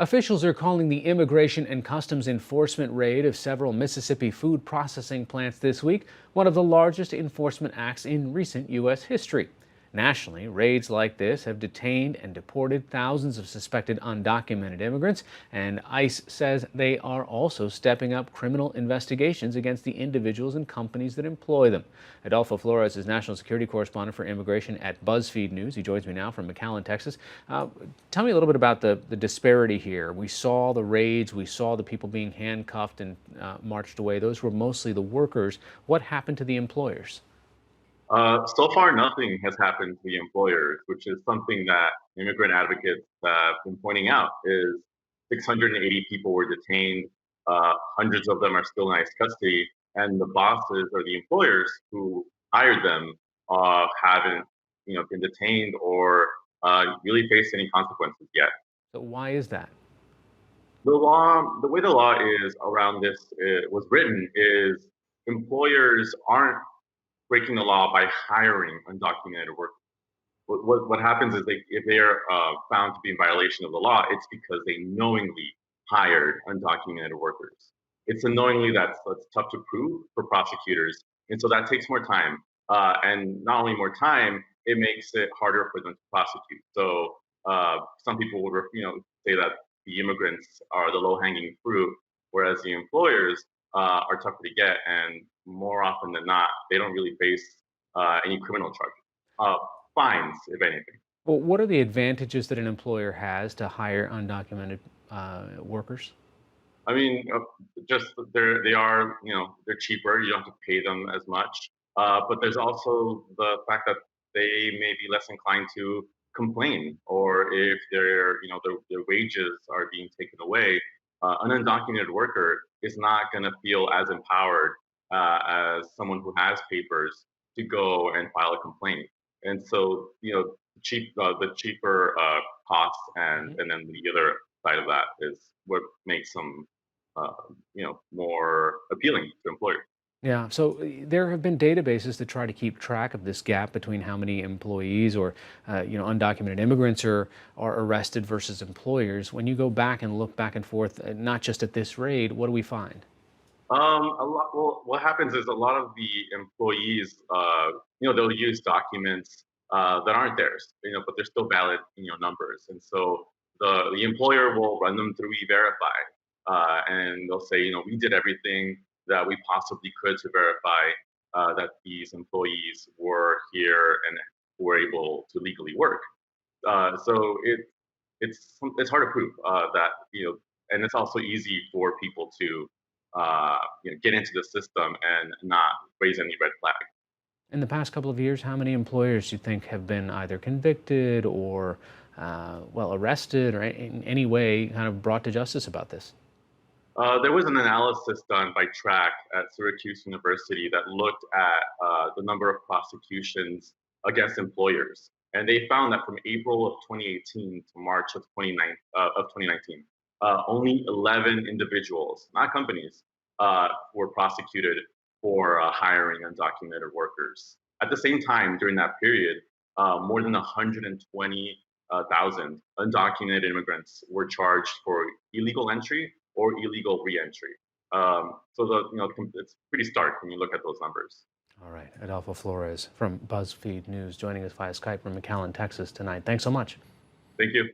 Officials are calling the Immigration and Customs Enforcement raid of several Mississippi food processing plants this week one of the largest enforcement acts in recent U.S. history. Nationally, raids like this have detained and deported thousands of suspected undocumented immigrants, and ICE says they are also stepping up criminal investigations against the individuals and companies that employ them. Adolfo Flores is national security correspondent for immigration at Buzzfeed News. He joins me now from McAllen, Texas. Tell me a little bit about the disparity here. We saw the raids, we saw the people being handcuffed and marched away. Those were mostly the workers. What happened to the employers? So far, nothing has happened to the employers, which is something that immigrant advocates have been pointing out. Is 680 people were detained, hundreds of them are still in ICE custody, and the bosses or the employers who hired them haven't, been detained or really faced any consequences yet. So why is that? The way the law is around this was written is employers aren't breaking the law by hiring undocumented workers. What happens is if they are found to be in violation of the law, it's because they knowingly hired undocumented workers. It's a knowingly that's tough to prove for prosecutors, and so that takes more time. And not only more time, it makes it harder for them to prosecute. So some people would, say that the immigrants are the low-hanging fruit, whereas the employers are tougher to get, and more often than not, they don't really face any criminal charges. Fines, if anything. Well, what are the advantages that an employer has to hire undocumented workers? I mean, just they are, they're cheaper. You don't have to pay them as much. But there's also the fact that they may be less inclined to complain, or if their wages are being taken away, an undocumented worker is not going to feel as empowered as someone who has papers to go and file a complaint. And so, the cheaper costs, and then the other side of that is what makes them uh, more appealing to employers. Yeah, so there have been databases that try to keep track of this gap between how many employees or undocumented immigrants are arrested versus employers. When you go back and look back and forth, not just at this raid, what do we find? A lot. Well, what happens is a lot of the employees, they'll use documents that aren't theirs, but they're still valid, numbers, and so the employer will run them through E-Verify, and they'll say, we did everything that we possibly could to verify that these employees were here and were able to legally work. So it's hard to prove that, and it's also easy for people to get into the system and not raise any red flag. In the past couple of years, how many employers do you think have been either convicted or, arrested or in any way kind of brought to justice about this? There was an analysis done by Track at Syracuse University that looked at the number of prosecutions against employers, and they found that from April of 2018 to March of 2019, only 11 individuals, not companies, were prosecuted for hiring undocumented workers. At the same time, during that period, more than 120,000 undocumented immigrants were charged for illegal entry or illegal reentry. It's pretty stark when you look at those numbers. All right, Adolfo Flores from BuzzFeed News joining us via Skype from McAllen, Texas tonight. Thanks so much. Thank you.